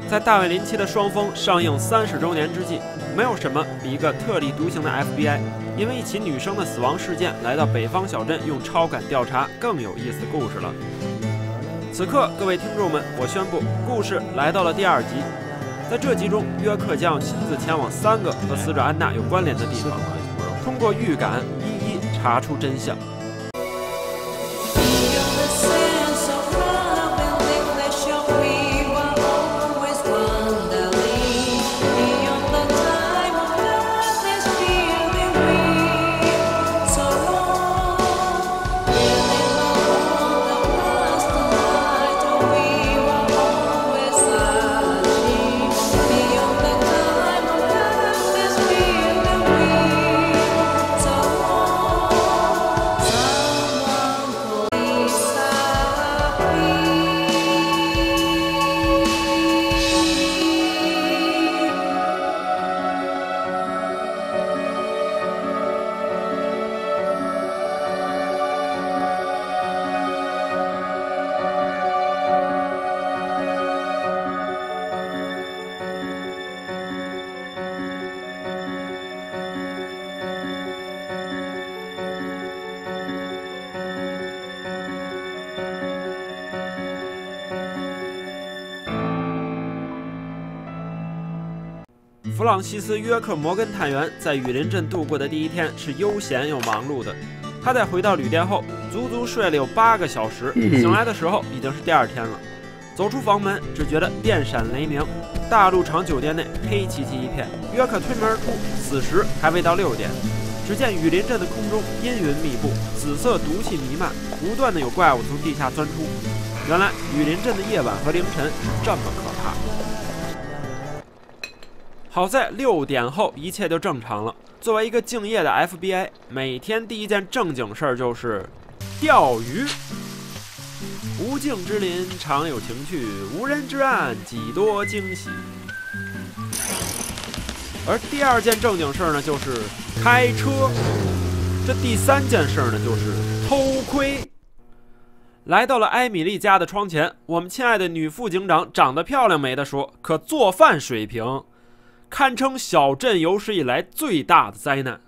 在大卫林奇的《双峰》上映30周年之际，没有什么比一个特立独行的 FBI 因为一起女生的死亡事件来到北方小镇用超感调查更有意思的故事了。此刻，各位听众们，我宣布，故事来到了第2集。在这集中，约克将要亲自前往3个和死者安娜有关联的地方，通过预感一一查出真相。弗朗西斯·约克摩根探员在雨林镇度过的第1天是悠闲又忙碌的。他在回到旅店后，足足睡了有8个小时，醒来的时候已经是第2天了。走出房门，只觉得电闪雷鸣，大陆场酒店内黑漆漆一片。约克推门而出，此时还未到6点。只见雨林镇的空中阴云密布，紫色毒气弥漫，不断的有怪物从地下钻出。原来雨林镇的夜晚和凌晨是这么可怕。好在6点后一切就正常了。作为一个敬业的 FBI， 每天第一件正经事儿就是钓鱼。无尽之林常有情趣，无人之岸几多惊喜。而第2件正经事儿呢，就是开车。这第3件事儿呢，就是偷窥。来到了埃米丽家的窗前，我们亲爱的女副警长长得漂亮没得说，可做饭水平堪称小镇有史以来最大的灾难。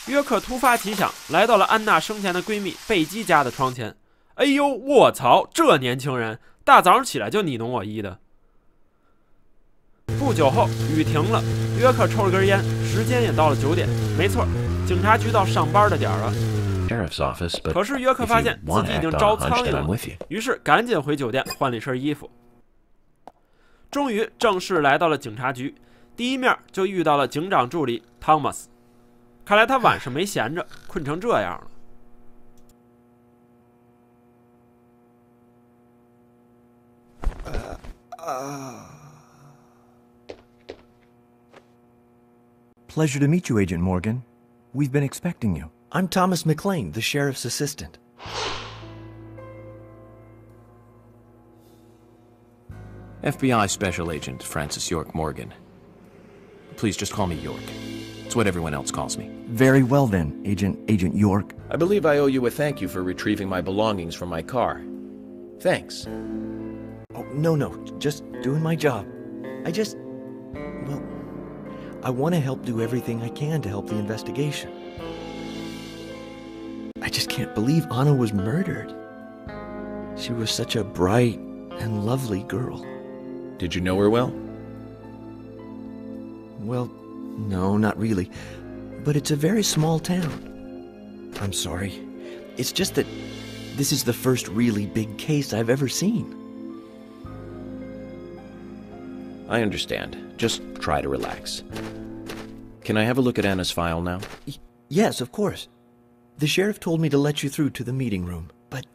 约克突发奇想，来到了安娜生前的闺蜜贝基家的窗前。哎呦，卧槽，这年轻人大早上起来就你侬我依的。不久后，雨停了，约克抽了根烟，时间也到了9点。没错，警察局到上班的点了。可是约克发现自己已经招苍蝇了，于是赶紧回酒店换了一身衣服。终于正式来到了警察局，第一面就遇到了警长助理汤马斯。看来他晚上没闲着，困成这样了。Pleasure to meet you, Agent Morgan. We've been expecting you. I'm Thomas McLean, the sheriff's assistant. FBI Special Agent Francis York Morgan. Please just call me York. It's what everyone else calls me. Very well then, Agent York. I believe I owe you a thank you for retrieving my belongings from my car. Thanks. Oh, no, just doing my job. I want to help do everything I can to help the investigation. I just can't believe Anna was murdered. She was such a bright and lovely girl. Did you know her well? Well, no, not really. But it's a very small town. I'm sorry. It's just that this is the first really big case I've ever seen. I understand. Just try to relax. Can I have a look at Anna's file now? Yes, of course. The sheriff told me to let you through to the meeting room, but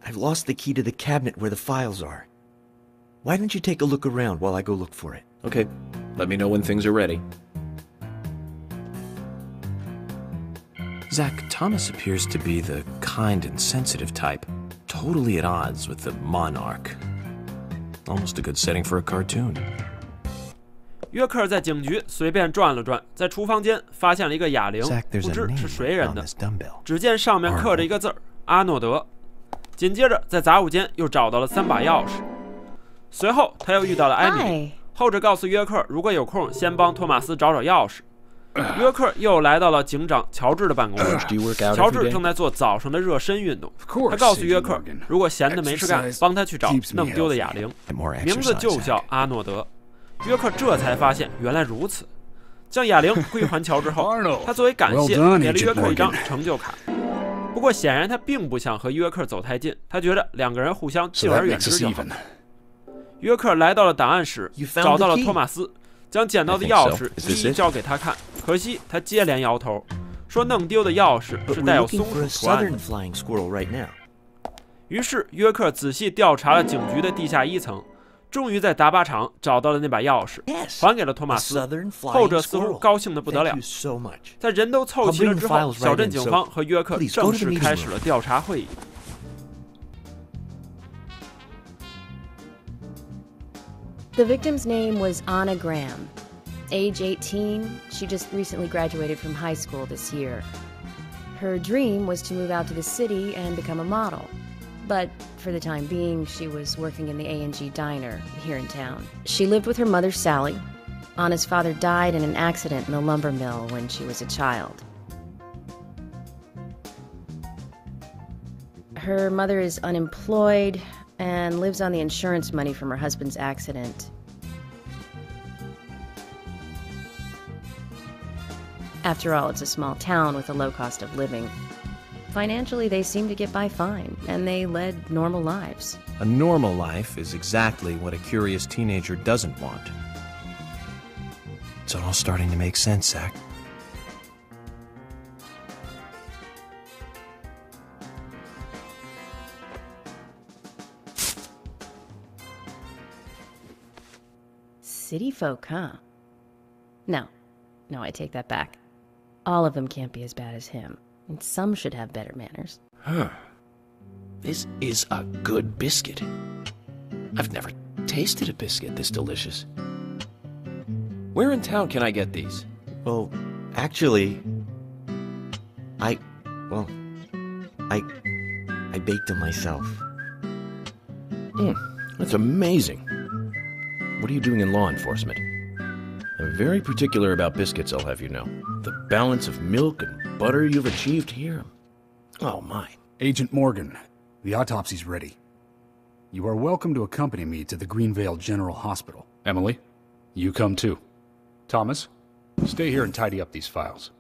I've lost the key to the cabinet where the files are. Why don't you take a look around while I go look for it? Okay. Let me know when things are ready. Zach, Thomas appears to be the kind and sensitive type, totally at odds with the monarch. Almost a good setting for a cartoon. 约克在警局随便转了转，在厨房间发现了一个哑铃，不知是谁人的。只见上面刻着一个字儿：阿诺德。紧接着在杂物间又找到了3把钥匙。随后他又遇到了艾米丽，后者告诉约克如果有空先帮托马斯找找钥匙。约克又来到了警长乔治的办公室，乔治正在做早上的热身运动。他告诉约克，如果闲得没事干，帮他去找弄丢的哑铃，名字就叫阿诺德。约克这才发现原来如此。将哑铃归还乔治后，他作为感谢给了约克一张成就卡。不过显然他并不想和约克走太近，他觉得2个人互相敬而远之就好。约克来到了档案室，找到了托马斯，将捡到的钥匙一一交给他看。可惜他接连摇头，说弄丢的钥匙是带有松鼠图案的。于是约克仔细调查了警局的地下1层，终于在打靶场找到了那把钥匙，还给了托马斯。后者似乎高兴得不得了。在人都凑齐了之后，小镇警方和约克正式开始了调查会议。The victim's name was Anna Graham. Age 18, she just recently graduated from high school this year. Her dream was to move out to the city and become a model. But for the time being, she was working in the A&G diner here in town. She lived with her mother, Sally. Anna's father died in an accident in the lumber mill when she was a child. Her mother is unemployed and lives on the insurance money from her husband's accident. After all, it's a small town with a low cost of living. Financially, they seem to get by fine, and they led normal lives. A normal life is exactly what a curious teenager doesn't want. It's all starting to make sense, Zach. City folk, huh? No, I take that back. All of them can't be as bad as him, and some should have better manners. Huh. This is a good biscuit. I've never tasted a biscuit this delicious. Where in town can I get these? Well, actually, I baked them myself. That's amazing. What are you doing in law enforcement? I'm very particular about biscuits, I'll have you know. The balance of milk and butter you've achieved here. Oh, my. Agent Morgan, the autopsy's ready. You are welcome to accompany me to the Greenvale General Hospital. Emily, you come too. Thomas, stay here and tidy up these files.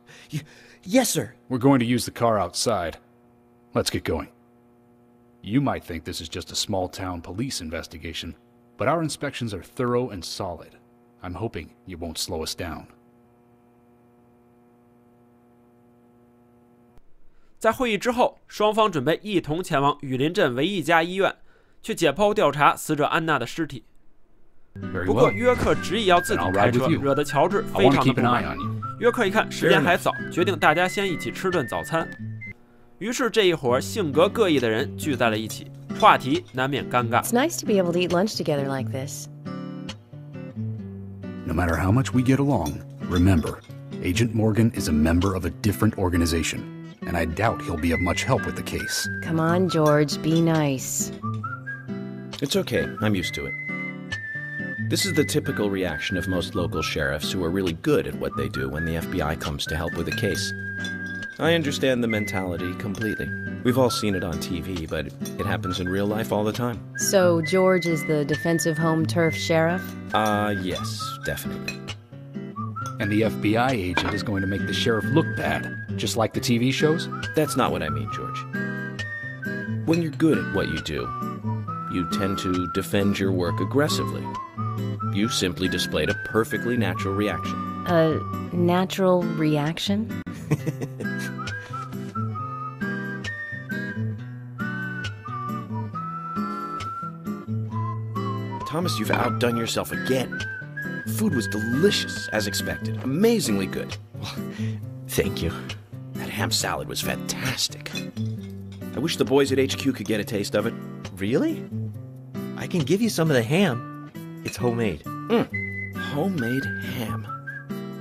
Yes, sir. We're going to use the car outside. Let's get going. You might think this is just a small-town police investigation, but our inspections are thorough and solid. I'm hoping you won't slow us down. 在会议之后，双方准备一同前往雨林镇唯一一家医院，去解剖调查死者安娜的尸体。不过约克执意要自己开车，惹得乔治非常的不满。约克一看时间还早，决定大家先一起吃顿早餐。于是这一伙性格各异的人聚在了一起，话题难免尴尬。It's nice to be able to eat lunch together like this. No matter how much we get along, remember, Agent Morgan is a member of a different organization, and I doubt he'll be of much help with the case. Come on, George, be nice. It's okay, I'm used to it. This is the typical reaction of most local sheriffs who are really good at what they do when the FBI comes to help with a case. I understand the mentality completely. We've all seen it on TV, but it happens in real life all the time. So George is the defensive home turf sheriff? Yes, definitely. And the FBI agent is going to make the sheriff look bad, just like the TV shows? That's not what I mean, George. When you're good at what you do, you tend to defend your work aggressively. You simply displayed a perfectly natural reaction. A natural reaction? Thomas, you've outdone yourself again. Food was delicious, as expected. Amazingly good. Thank you. That ham salad was fantastic. I wish the boys at HQ could get a taste of it. Really? I can give you some of the ham. It's homemade. Homemade ham.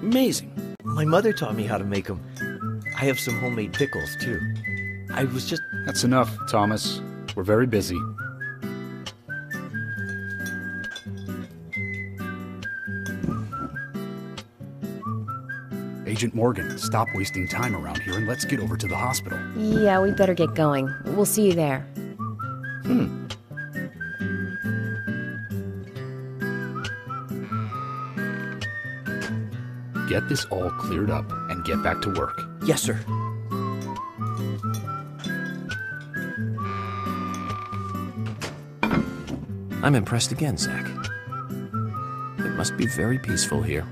Amazing. My mother taught me how to make them. I have some homemade pickles, too. I was just... That's enough, Thomas. We're very busy. Agent Morgan, stop wasting time around here and let's get over to the hospital. Yeah, we better get going. We'll see you there. Get this all cleared up and get back to work. Yes, sir. I'm impressed again, Zach. It must be very peaceful here.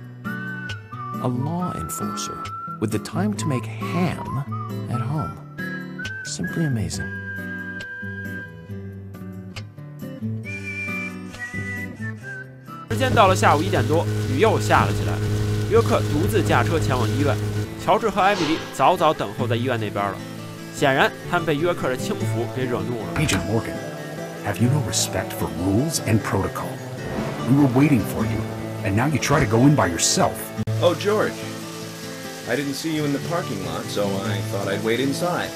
A law enforcer with the time to make ham at home. Simply amazing. 时间到了下午1点多，雨又下了起来。约克独自驾车前往医院，乔治和艾米丽早早等候在医院那边了。显然，他们被约克的轻浮给惹怒了。Agent Morgan, have you no respect for rules and protocol? We were waiting for you, and now you try to go in by yourself. Oh, George. I didn't see you in the parking lot, so I thought I'd wait inside.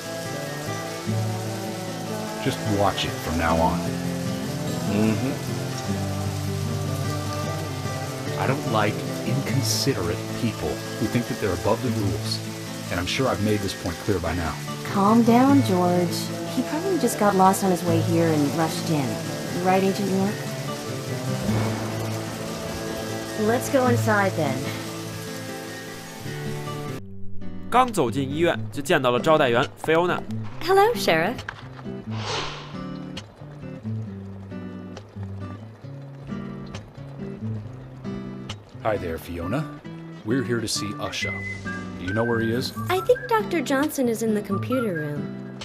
Just watch it from now on. I don't like inconsiderate people who think that they're above the rules, and I'm sure I've made this point clear by now. Calm down, George. He probably just got lost on his way here and rushed in. Right, Agent York? Let's go inside then. 刚走进医院，就见到了招待员菲欧娜。Hello, Sheriff. Hi there, Fiona. We're here to see Usha. Do you know where he is? I think Dr. Johnson is in the computer room.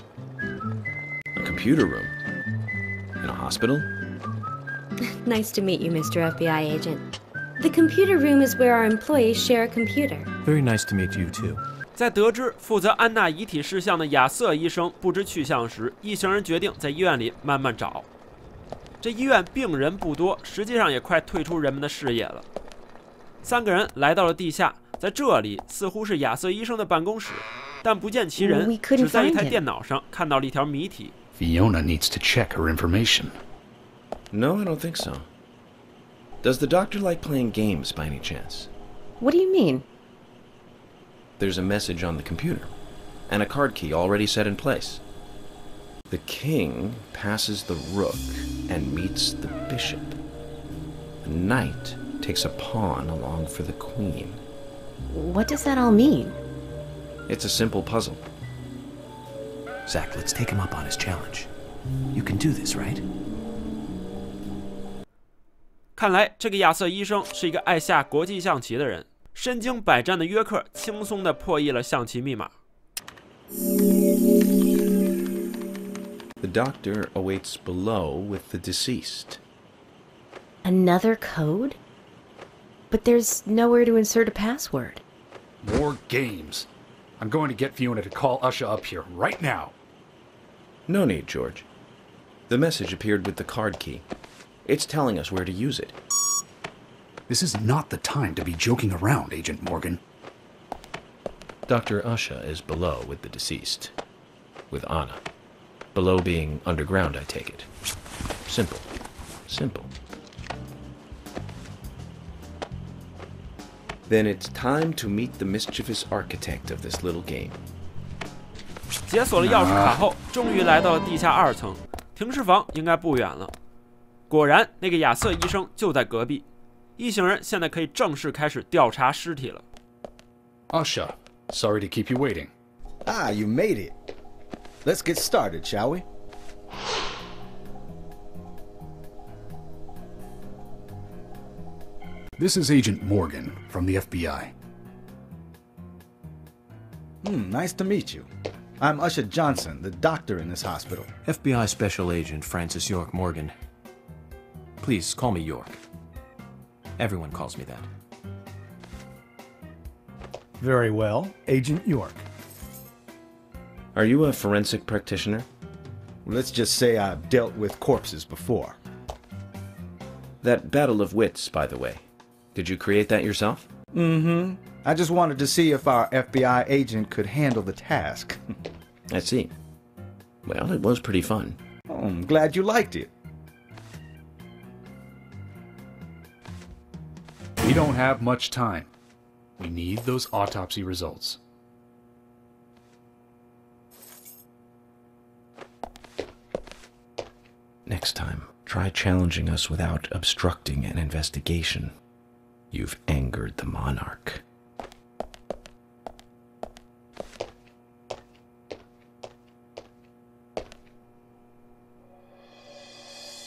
A computer room? In a hospital? Nice to meet you, Mr. FBI agent. The computer room is where our employees share a computer. Very nice to meet you, too. 在得知负责安娜遗体事项的亚瑟医生不知去向时，一行人决定在医院里慢慢找。这医院病人不多，实际上也快退出人们的视野了。3个人来到了地下，在这里似乎是亚瑟医生的办公室，但不见其人，只在一台电脑上看到了一条谜题。Fiona needs to check her information. No, I don't think so. Does the doctor like playing games by any chance? What do you mean? There's a message on the computer, and a card key already set in place. The king passes the rook and meets the bishop. The knight takes a pawn along for the queen. What does that all mean? It's a simple puzzle. Zach, let's take him up on his challenge. You can do this, right? 看来这个亚瑟医生是一个爱下国际象棋的人。身经百战的约克轻松地破译了象棋密码。The doctor awaits below with the deceased. Another code? But there's nowhere to insert a password. More games. I'm going to get Fiona to call Usha up here right now. No need, George. The message appeared with the card key. It's telling us where to use it. This is not the time to be joking around, Agent Morgan. Dr. Usha is below with the deceased. With Anna. Below being underground, I take it. Simple. Simple. Then it's time to meet the mischievous architect of this little game. 解锁了钥匙卡后，终于来到了地下2层，停尸房应该不远了。果然，那个亚瑟医生就在隔壁。一行人现在可以正式开始调查尸体了。Usha, sorry to keep you waiting. Ah, you made it. Let's get started, shall we? This is Agent Morgan from the FBI. Nice to meet you. I'm Usha Johnson, the doctor in this hospital. FBI Special Agent Francis York Morgan. Please call me York. Everyone calls me that. Very well, Agent York. Are you a forensic practitioner? Let's just say I've dealt with corpses before. That battle of wits, by the way. Did you create that yourself? I just wanted to see if our FBI agent could handle the task. I see. Well, it was pretty fun. Oh, I'm glad you liked it. We don't have much time. We need those autopsy results. Next time, try challenging us without obstructing an investigation. You've angered the monarch.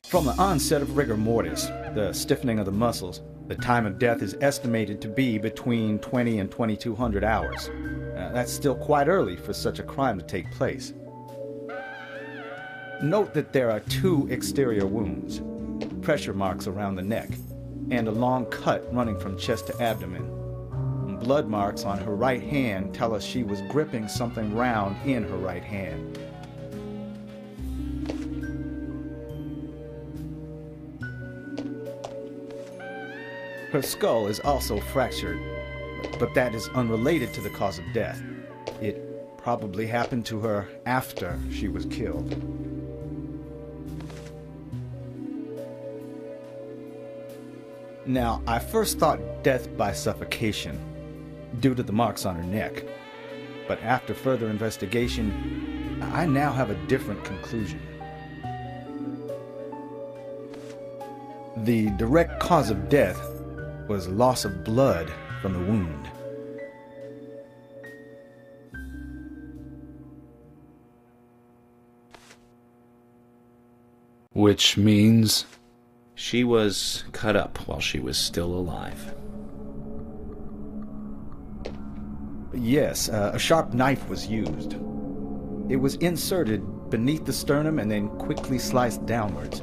From the onset of rigor mortis, the stiffening of the muscles, the time of death is estimated to be between 20 and 2200 hours. That's still quite early for such a crime to take place. Note that there are 2 exterior wounds, pressure marks around the neck, and a long cut running from chest to abdomen. Blood marks on her right hand tell us she was gripping something round in her right hand. Her skull is also fractured, but that is unrelated to the cause of death. It probably happened to her after she was killed. Now, I first thought death by suffocation, due to the marks on her neck. But after further investigation, I now have a different conclusion. The direct cause of death was loss of blood from the wound. Which means? She was cut up while she was still alive. Yes, a sharp knife was used. It was inserted beneath the sternum and then quickly sliced downwards.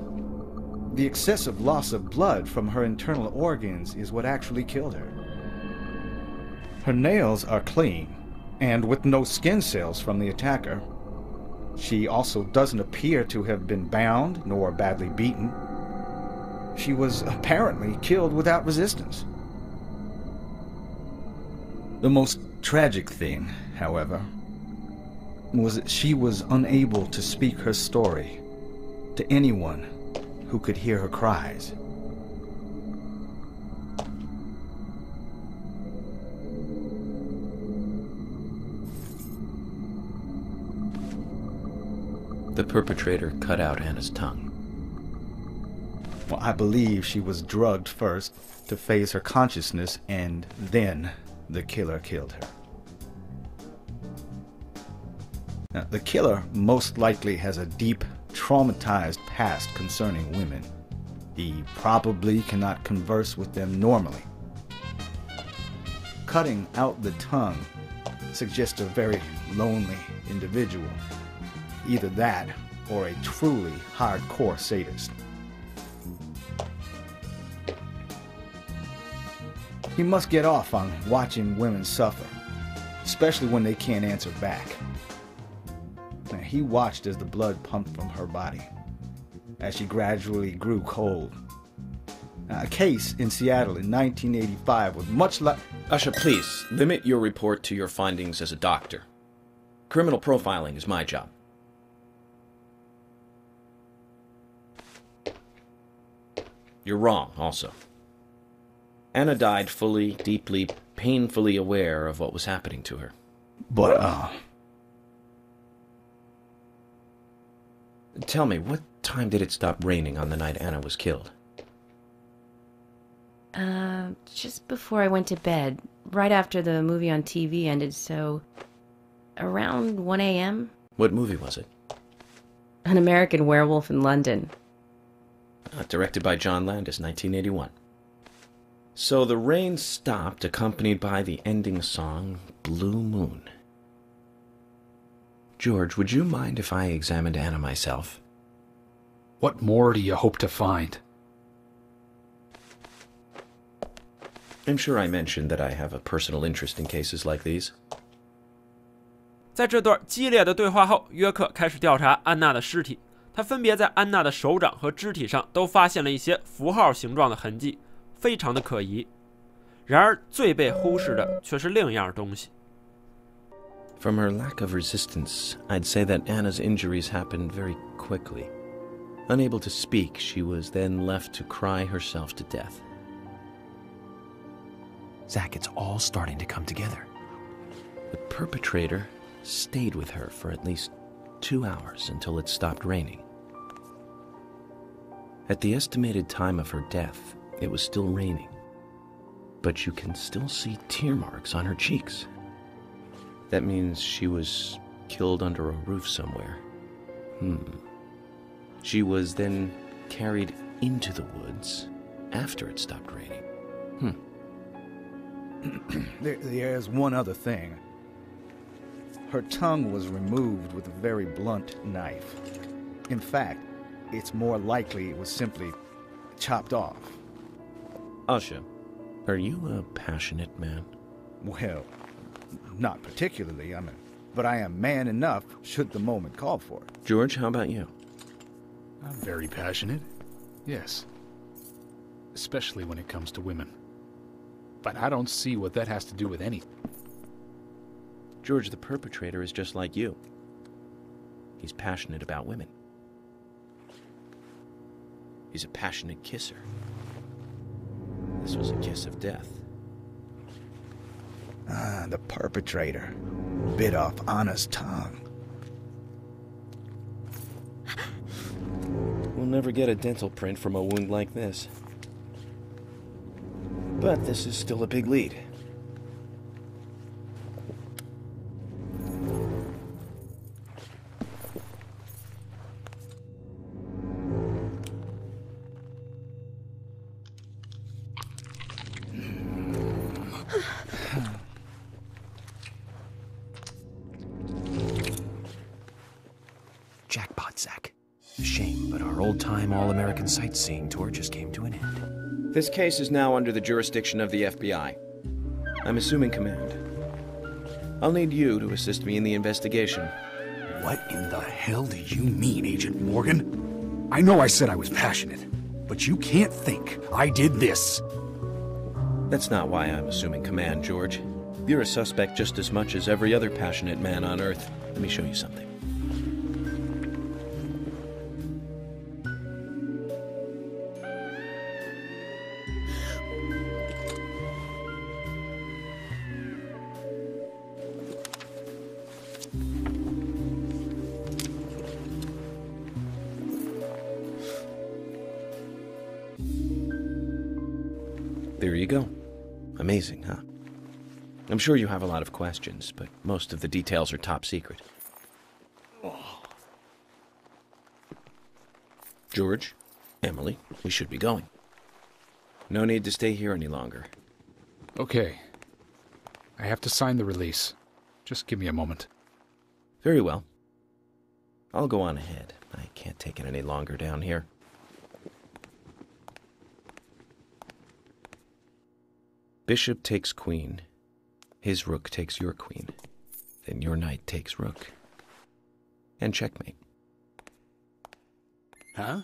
The excessive loss of blood from her internal organs is what actually killed her. Her nails are clean, and with no skin cells from the attacker. She also doesn't appear to have been bound nor badly beaten. She was apparently killed without resistance. The most tragic thing, however, was that she was unable to speak her story to anyone who could hear her cries. The perpetrator cut out Anna's tongue. Well, I believe she was drugged first to phase her consciousness, and then the killer killed her. Now, the killer most likely has a deep, traumatized past concerning women. He probably cannot converse with them normally. Cutting out the tongue suggests a very lonely individual. Either that, or a truly hardcore sadist. He must get off on watching women suffer, especially when they can't answer back. Now, he watched as the blood pumped from her body, as she gradually grew cold. A case in Seattle in 1985 was much like... Usha, please, limit your report to your findings as a doctor. Criminal profiling is my job. You're wrong, also. Anna died fully, deeply, painfully aware of what was happening to her. But, Tell me, what time did it stop raining on the night Anna was killed? Just before I went to bed, right after the movie on TV ended, so around 1 a.m. What movie was it? An American Werewolf in London. Directed by John Landis, 1981. So the rain stopped, accompanied by the ending song, Blue Moon. George, would you mind if I examined Anna myself? What more do you hope to find? I'm sure I mentioned that I have a personal interest in cases like these. 在这段激烈的对话后，约克开始调查安娜的尸体。他分别在安娜的手掌和肢体上都发现了一些符号形状的痕迹，非常的可疑。然而，最被忽视的却是另一样东西。From her lack of resistance, I'd say that Anna's injuries happened very quickly. Unable to speak, she was then left to cry herself to death. Zach, it's all starting to come together. The perpetrator stayed with her for at least 2 hours until it stopped raining. At the estimated time of her death, it was still raining, but you can still see tear marks on her cheeks. That means she was killed under a roof somewhere. She was then carried into the woods after it stopped raining. There's one other thing. Her tongue was removed with a very blunt knife. In fact, it's more likely it was simply chopped off. Asha, are you a passionate man? Well, not particularly, but I am man enough should the moment call for it. George, how about you? I'm very passionate, yes. Especially when it comes to women. But I don't see what that has to do with anything. George, the perpetrator, is just like you. He's passionate about women. He's a passionate kisser. This was a kiss of death. The perpetrator bit off Anna's tongue. We'll never get a dental print from a wound like this. But this is still a big lead. Jackpot, Zach. A shame, but our old-time all-American sightseeing tour just came to an end. This case is now under the jurisdiction of the FBI. I'm assuming command. I'll need you to assist me in the investigation. What in the hell do you mean, Agent Morgan? I know I said I was passionate, but you can't think I did this. That's not why I'm assuming command, George. You're a suspect just as much as every other passionate man on Earth. Let me show you something. There you go. Amazing, huh? I'm sure you have a lot of questions, but most of the details are top secret. George, Emily, we should be going. No need to stay here any longer. Okay. I have to sign the release. Just give me a moment. Very well. I'll go on ahead. I can't take it any longer down here. Bishop takes queen. His rook takes your queen. Then your knight takes rook. And checkmate. Huh?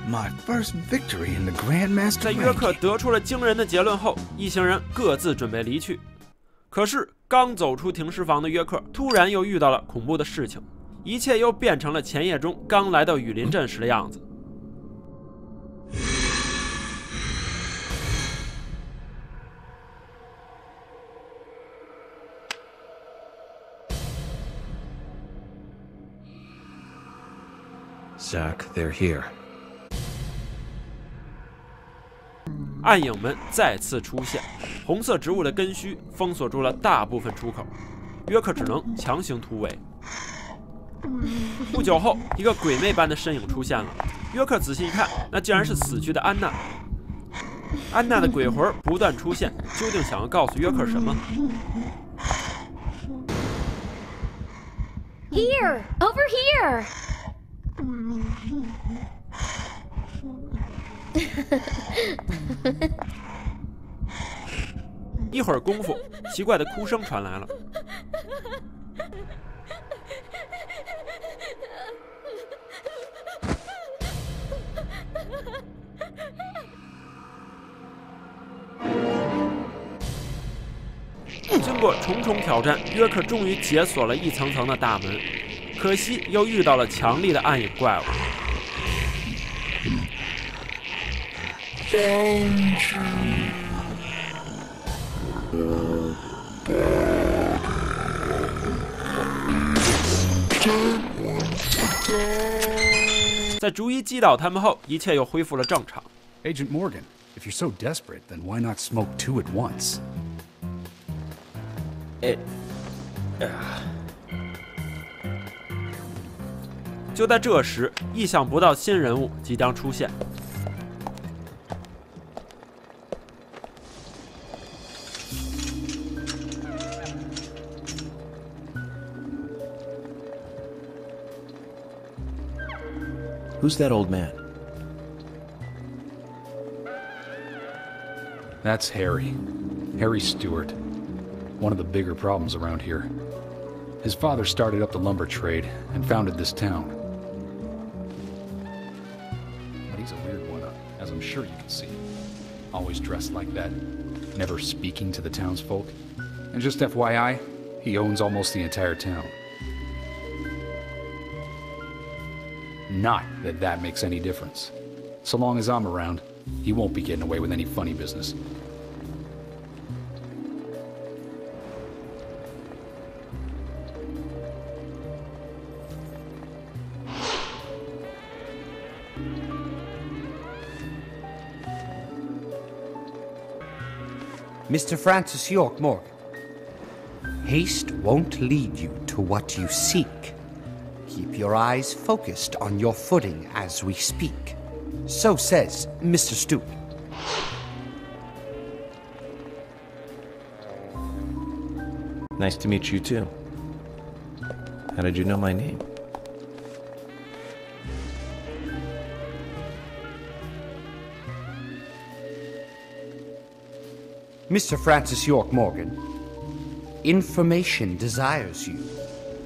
My first victory in the Grandmaster 在约克得出了惊人的结论后，一行人各自准备离去。可是刚走出停尸房的约克，突然又遇到了恐怖的事情，一切又变成了前夜中刚来到雨林镇时的样子。Zach, they're here. 暗影们再次出现，红色植物的根须封锁住了大部分出口，约克只能强行突围。不久后，一个鬼魅般的身影出现了，约克仔细一看，那竟然是死去的安娜。安娜的鬼魂不断出现，究竟想要告诉约克什么？ Here! Over here! 一会儿功夫，奇怪的哭声传来了。经过重重挑战，约克终于解锁了一层层的大门，可惜又遇到了强力的暗影怪物。在逐一击倒他们后，一切又恢复了正常。Agent Morgan, if you're so desperate, then why not smoke two at once? 就在这时，意想不到新人物即将出现。Who's that old man? That's Harry. Harry Stewart. One of the bigger problems around here. His father started up the lumber trade and founded this town. But he's a weird one, as I'm sure you can see. Always dressed like that, never speaking to the townsfolk. And just FYI, he owns almost the entire town. Not that that makes any difference. So long as I'm around, he won't be getting away with any funny business. Mr. Francis York Morgan, haste won't lead you to what you seek. Keep your eyes focused on your footing as we speak. So says Mr. Stewart. Nice to meet you too. How did you know my name? Mr. Francis York Morgan, information desires you,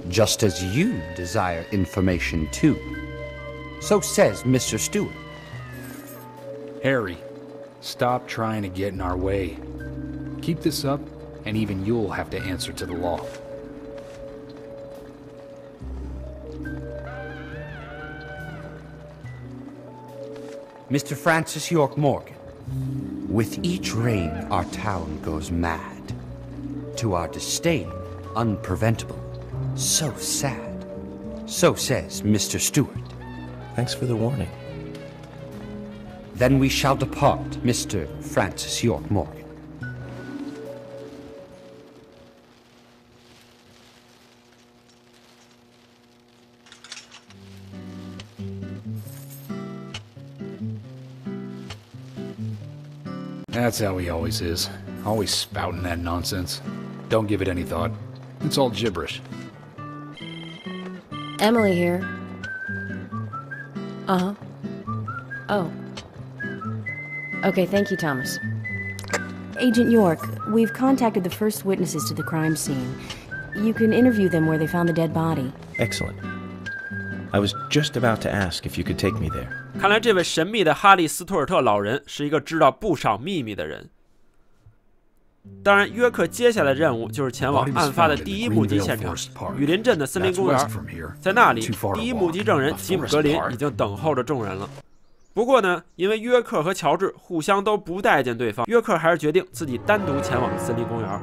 just as you desire information too. So says Mr. Stewart. Harry, stop trying to get in our way. Keep this up, and even you'll have to answer to the law. Mr. Francis York Morgan, with each rain our town goes mad. To our disdain, unpreventable. So sad. So says Mr. Stewart. Thanks for the warning. Then we shall depart, Mr. Francis York Morgan. That's how he always is. Always spouting that nonsense. Don't give it any thought. It's all gibberish. Emily here. Uh-huh. Oh. Okay, thank you, Thomas. Agent York, we've contacted the first witnesses to the crime scene. You can interview them where they found the dead body. Excellent. I was just about to ask if you could take me there. 看来这位神秘的哈利·斯图尔特老人是一个知道不少秘密的人。当然，约克接下来的任务就是前往案发的第一目击现场——雨林镇的森林公园。在那里，第一目击证人吉姆·格林已经等候着众人了。不过呢，因为约克和乔治互相都不待见对方，约克还是决定自己单独前往森林公园。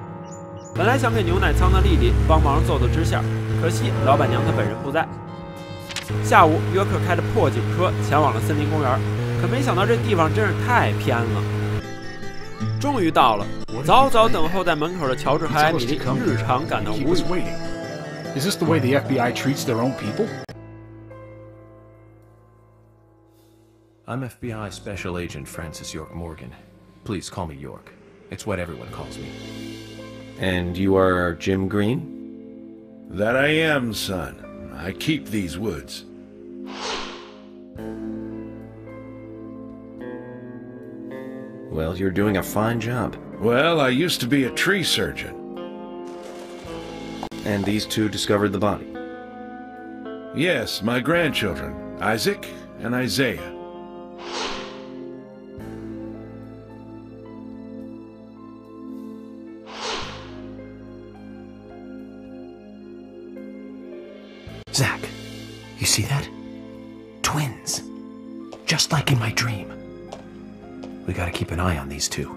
本来想给牛奶仓的莉莉帮忙做支线，可惜老板娘她本人不在。下午，约克开着破警车前往了森林公园，可没想到这地方真是太偏了。终于到了，早早等候在门口的乔治和艾米丽日常感到无语。Is this the way the FBI treats their own people? I'm FBI Special Agent Francis York Morgan. Please call me York. It's what everyone calls me. And you are Jim Green? That I am, son. I keep these woods. Well, you're doing a fine job. Well, I used to be a tree surgeon. And these two discovered the body? Yes, my grandchildren, Isaac and Isaiah. Zach, you see that? Twins. Just like in my dream. We gotta keep an eye on these two.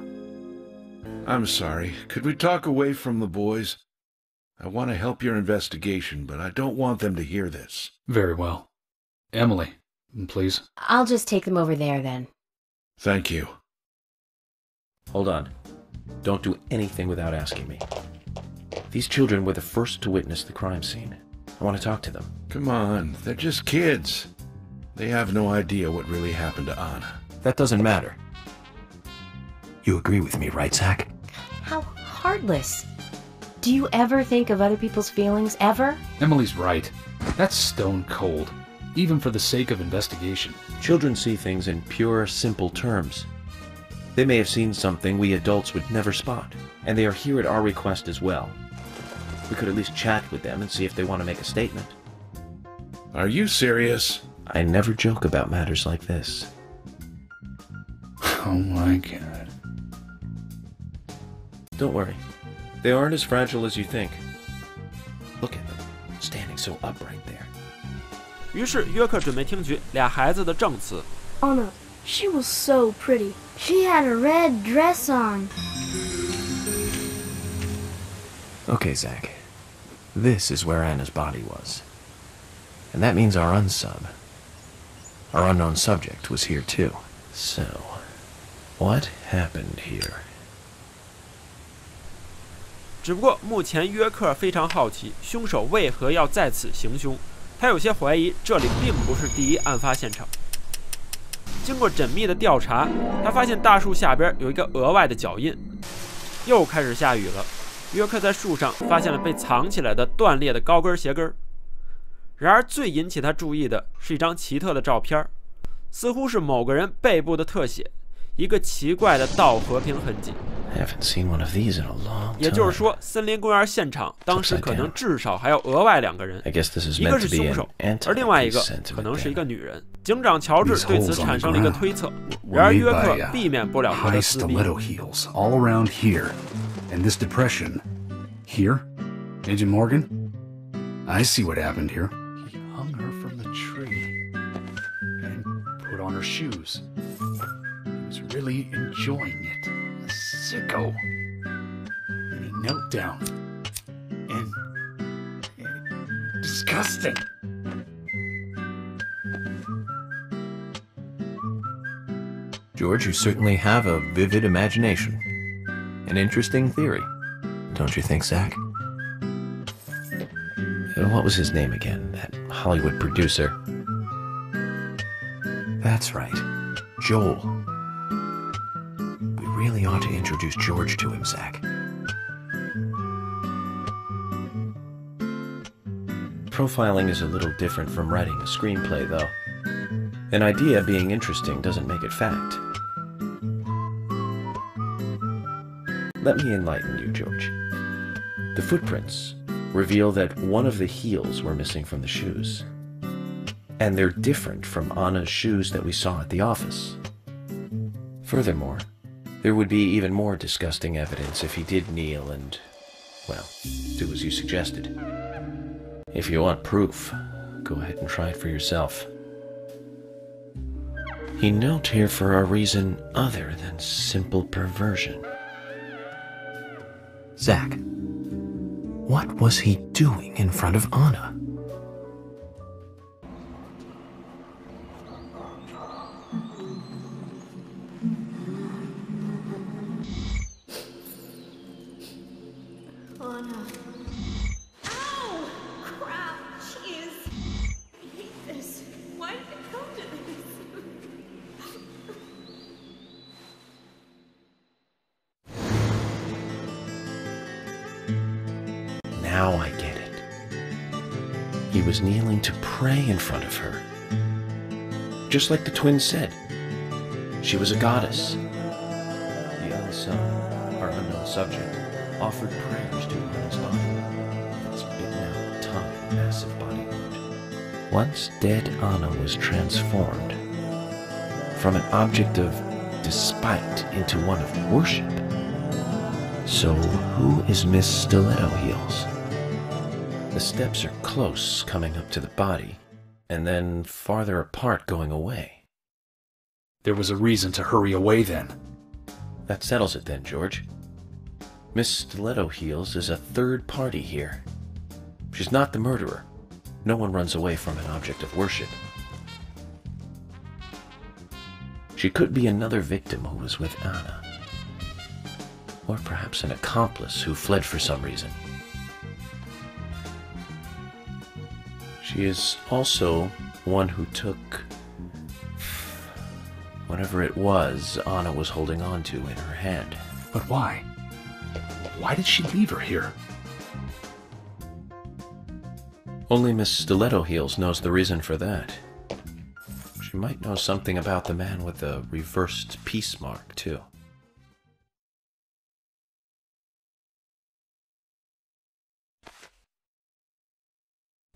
I'm sorry. Could we talk away from the boys? I want to help your investigation, but I don't want them to hear this. Very well. Emily, please. I'll just take them over there then. Thank you. Hold on. Don't do anything without asking me. These children were the first to witness the crime scene. I want to talk to them. Come on, they're just kids. They have no idea what really happened to Anna. That doesn't matter. You agree with me, right, Zach? How heartless. Do you ever think of other people's feelings, ever? Emily's right. That's stone cold, even for the sake of investigation. Children see things in pure, simple terms. They may have seen something we adults would never spot, and they are here at our request as well. We could at least chat with them and see if they want to make a statement. Are you serious? I never joke about matters like this. Oh my god. Don't worry. They aren't as fragile as you think. Look at them, standing so upright there. 于是约克准备听取俩孩子的证词。 Anna, she was so pretty. She had a red dress on. Okay, Zach. This is where Anna's body was. And that means our unsub, our unknown subject, was here too. So, what happened here? 只不过目前约克非常好奇，凶手为何要在此行凶？他有些怀疑这里并不是第一案发现场。经过缜密的调查，他发现大树下边有一个额外的脚印。又开始下雨了，约克在树上发现了被藏起来的断裂的高跟鞋跟。然而最引起他注意的是一张奇特的照片，似乎是某个人背部的特写，一个奇怪的倒和平痕迹。 Haven't seen one of these in a long time. 也就是说，森林公园现场当时可能至少还有额外2个人，一个是凶手，而另外一个可能是一个女人。警长乔治对此产生了一个推测，然而约克避免不了他的撕逼。 heels all around here, and this depression here, Agent Morgan. I see what happened here. He hung her from the tree and put on her shoes. He was really enjoying it. A sicko. And he knelt down. And disgusting. George, you certainly have a vivid imagination. An interesting theory. Don't you think, Zach? What was his name again? That Hollywood producer. That's right. Joel. We really ought to introduce George to him, Zach. Profiling is a little different from writing a screenplay, though. An idea being interesting doesn't make it fact. Let me enlighten you, George. The footprints reveal that one of the heels were missing from the shoes. And they're different from Anna's shoes that we saw at the office. Furthermore, there would be even more disgusting evidence if he did kneel and, well, do as you suggested. If you want proof, go ahead and try it for yourself. He knelt here for a reason other than simple perversion. Zach, what was he doing in front of Anna? Anna. Ow! Crap! Jeez! I hate this. Why did it come to this? Now I get it. He was kneeling to pray in front of her. Just like the twins said. She was a goddess. The unsung, our unknown subject, offered prayers to Anna's body. Its bitten out tongue and massive body wound. Once dead Anna was transformed from an object of despite into one of worship. So who is Miss Stiletto Heels? The steps are close coming up to the body, and then farther apart going away. There was a reason to hurry away then. That settles it then, George. Miss Stiletto Heels is a third party here. She's not the murderer. No one runs away from an object of worship. She could be another victim who was with Anna. Or perhaps an accomplice who fled for some reason. She is also one who took whatever it was Anna was holding on to in her hand. But why? Why did she leave her here? Only Miss Stiletto Heels knows the reason for that. She might know something about the man with the reversed peace mark, too.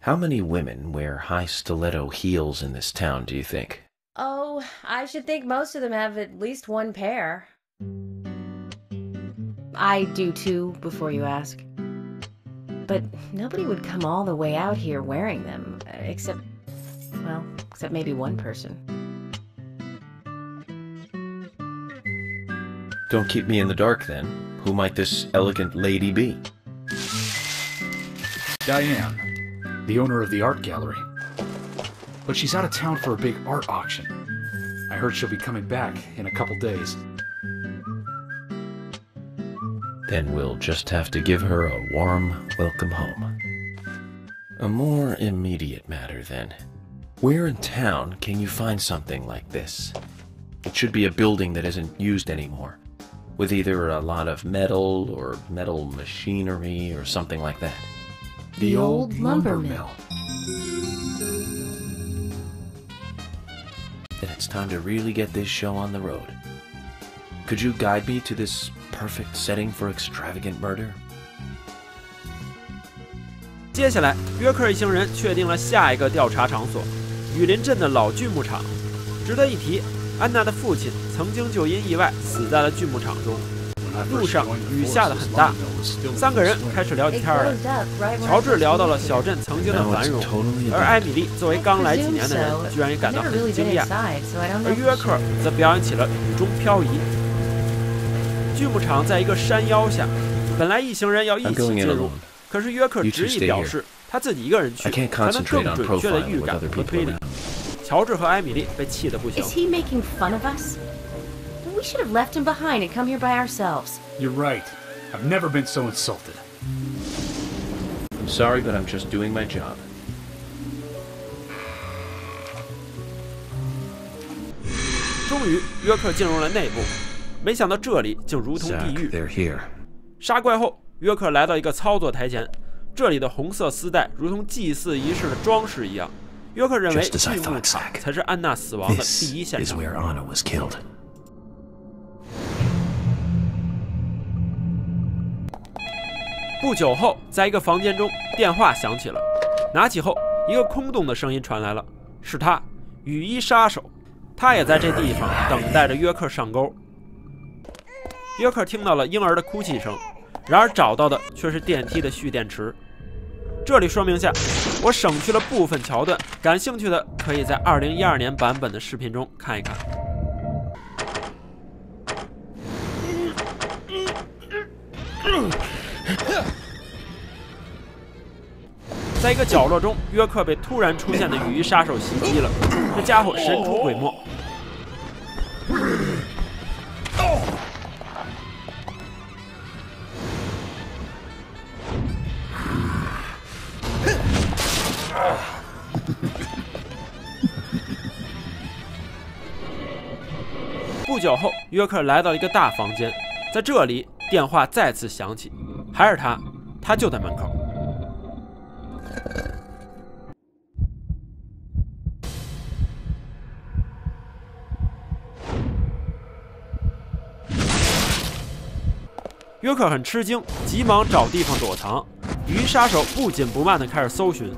How many women wear high stiletto heels in this town, do you think? Oh, I should think most of them have at least one pair. I do too, before you ask. But nobody would come all the way out here wearing them, except maybe one person. Don't keep me in the dark, then. Who might this elegant lady be? Diane, the owner of the art gallery. But she's out of town for a big art auction. I heard she'll be coming back in a couple days. Then we'll just have to give her a warm welcome home. A more immediate matter, then. Where in town can you find something like this? It should be a building that isn't used anymore, with either a lot of metal or metal machinery or something like that. The old lumber mill. Then it's time to really get this show on the road. Could you guide me to this perfect setting for extravagant murder? 接下来，约克一行人确定了下一个调查场所——雨林镇的老锯木厂。值得一提，安娜的父亲曾经就因意外死在了锯木厂中。路上雨下得很大，三个人开始聊起天来。乔治聊到了小镇曾经的繁荣，而艾米丽作为刚来几年的人，居然也感到很惊讶。而约克则表演起了雨中漂移。锯木厂在一个山腰下，本来一行人要一起进入，可是约克执意表示他自己一个人去，才能更准确的预感和推理。乔治和艾米丽被气得不行。 We should have left him behind and come here by ourselves. You're right. I've never been so insulted. I'm sorry, but I'm just doing my job. 终于，约克进入了内部，没想到这里竟如同地狱。杀怪后，约克来到一个操作台前，这里的红色丝带如同祭祀仪式的装饰一样。约克认为锯木厂才是安娜死亡的第一现场。 不久后，在一个房间中，电话响起了。拿起后，一个空洞的声音传来了，是他，雨衣杀手。他也在这地方等待着约克上钩。约克听到了婴儿的哭泣声，然而找到的却是电梯的蓄电池。这里说明下，我省去了部分桥段，感兴趣的可以在2012年版本的视频中看一看。 在一个角落中，约克被突然出现的雨衣杀手袭击了。这家伙神出鬼没。不久后，约克来到一个大房间，在这里，电话再次响起，还是他，他就在门口。 约克很吃惊，急忙找地方躲藏。雨衣杀手不紧不慢地开始搜寻。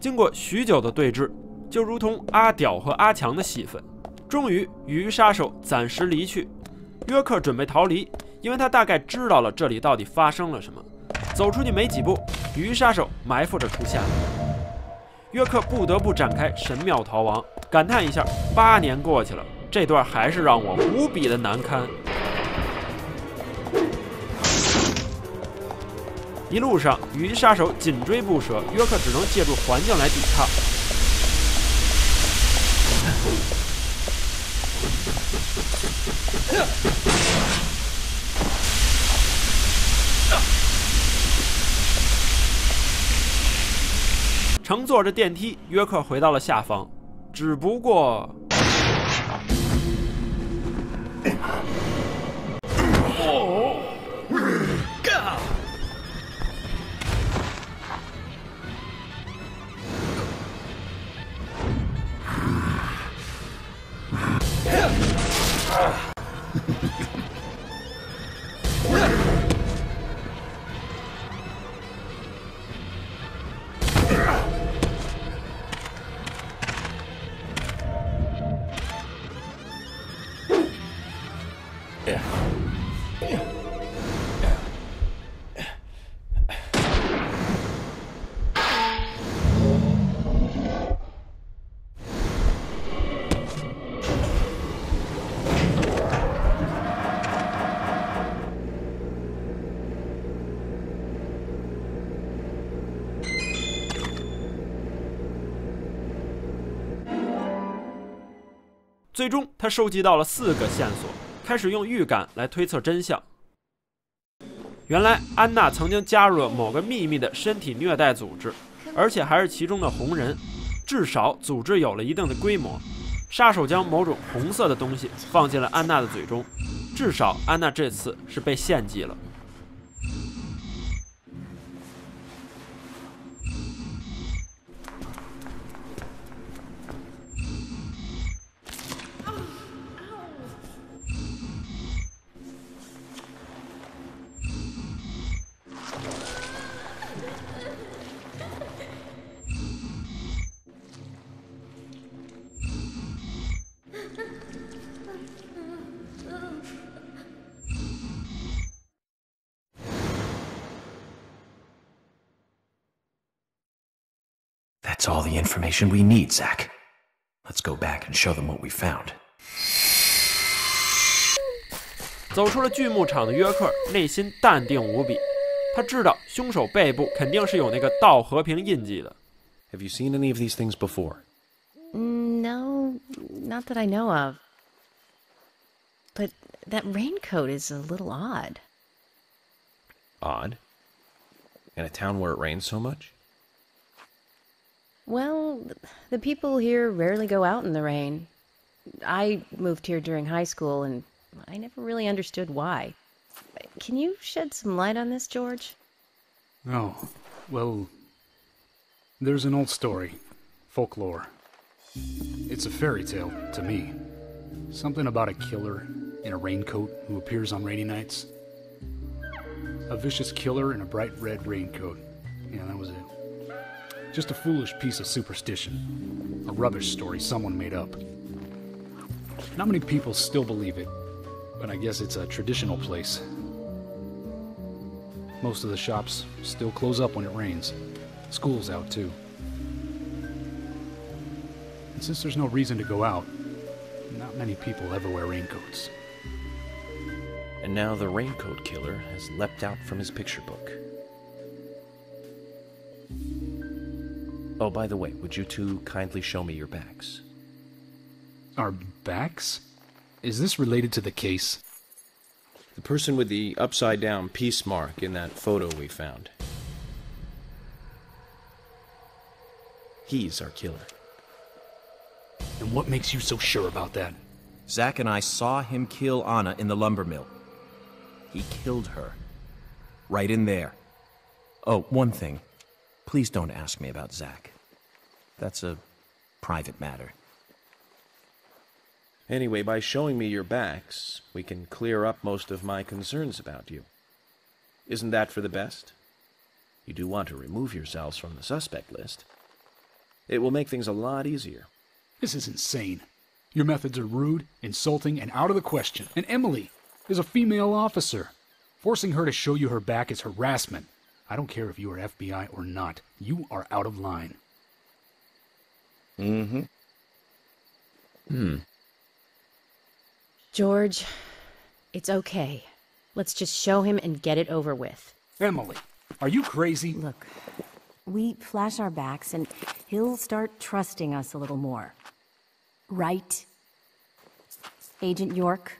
经过许久的对峙，就如同阿屌和阿强的戏份，终于雨衣杀手暂时离去。约克准备逃离，因为他大概知道了这里到底发生了什么。走出去没几步，雨衣杀手埋伏着出现了。约克不得不展开神庙逃亡，感叹一下：8年过去了，这段还是让我无比的难堪。一路上，雨衣杀手紧追不舍，约克只能借助环境来抵抗。乘坐着电梯，约克回到了下方，只不过……最终，他收集到了4个线索，开始用预感来推测真相。原来，安娜曾经加入了某个秘密的身体虐待组织，而且还是其中的红人。至少，组织有了一定的规模。杀手将某种红色的东西放进了安娜的嘴中，至少安娜这次是被献祭了。That's all the information we need, Zach. Let's go back and show them what we found. 走出了锯木厂的约克内心淡定无比，他知道凶手背部肯定是有那个道和平印记的。Have you seen any of these things before? No, not that I know of. But that raincoat is a little odd. Odd? In a town where it rains so much? Well, the people here rarely go out in the rain. I moved here during high school, and I never really understood why. Can you shed some light on this, George? Oh, well, there's an old story, folklore. It's a fairy tale to me. Something about a killer in a raincoat who appears on rainy nights. A vicious killer in a bright red raincoat. Yeah, that was it. Just a foolish piece of superstition. A rubbish story someone made up. Not many people still believe it, but I guess it's a traditional place. Most of the shops still close up when it rains. School's out too. And since there's no reason to go out, not many people ever wear raincoats. And now the raincoat killer has leapt out from his picture book. Oh, by the way, would you two kindly show me your backs? Our backs? Is this related to the case? The person with the upside-down peace mark in that photo we found. He's our killer. And what makes you so sure about that? Zach and I saw him kill Anna in the lumber mill. He killed her. Right in there. Oh, one thing. Please don't ask me about Zach. That's a private matter. Anyway, by showing me your backs, we can clear up most of my concerns about you. Isn't that for the best? You do want to remove yourselves from the suspect list. It will make things a lot easier. This is insane. Your methods are rude, insulting, and out of the question. And Emily is a female officer. Forcing her to show you her back is harassment. I don't care if you are FBI or not. You are out of line. George, it's okay. Let's just show him and get it over with. Emily, are you crazy? Look, we flash our backs and he'll start trusting us a little more. Right? Agent York?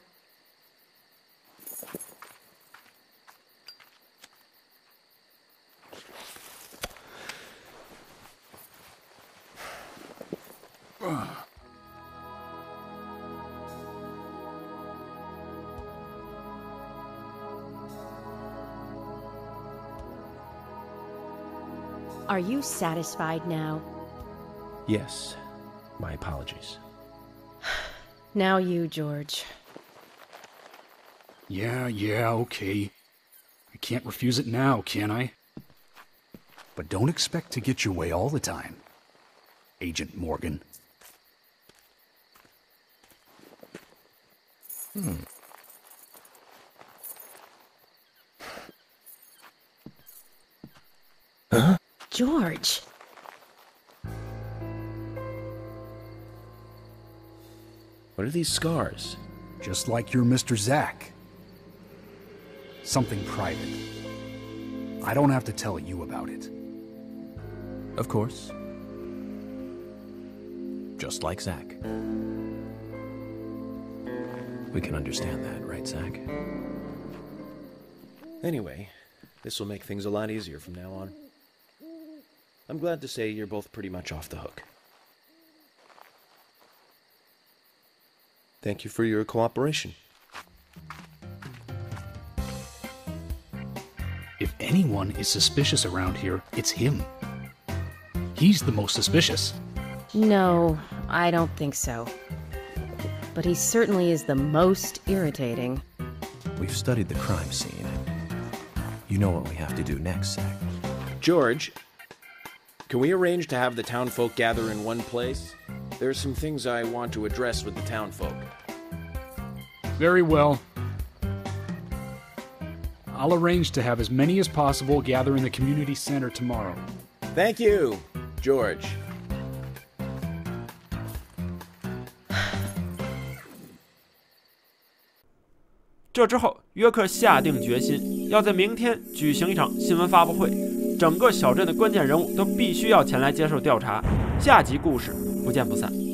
Are you satisfied now? Yes. My apologies. Now you, George. Yeah, okay. I can't refuse it now, can I? But don't expect to get your way all the time, Agent Morgan. Huh? George! What are these scars? Just like your Mr. Zack. Something private. I don't have to tell you about it. Of course. Just like Zack. We can understand that, right, Zack? Anyway, this will make things a lot easier from now on. I'm glad to say you're both pretty much off the hook. Thank you for your cooperation. If anyone is suspicious around here, it's him. He's the most suspicious. No, I don't think so. But he certainly is the most irritating. We've studied the crime scene. You know what we have to do next, Zack. George, can we arrange to have the townfolk gather in one place? There are some things I want to address with the townfolk. Very well. I'll arrange to have as many as possible gather in the community center tomorrow. Thank you, George. 这之后，约克下定决心，要在明天举行一场新闻发布会，整个小镇的关键人物都必须要前来接受调查。下集故事不见不散。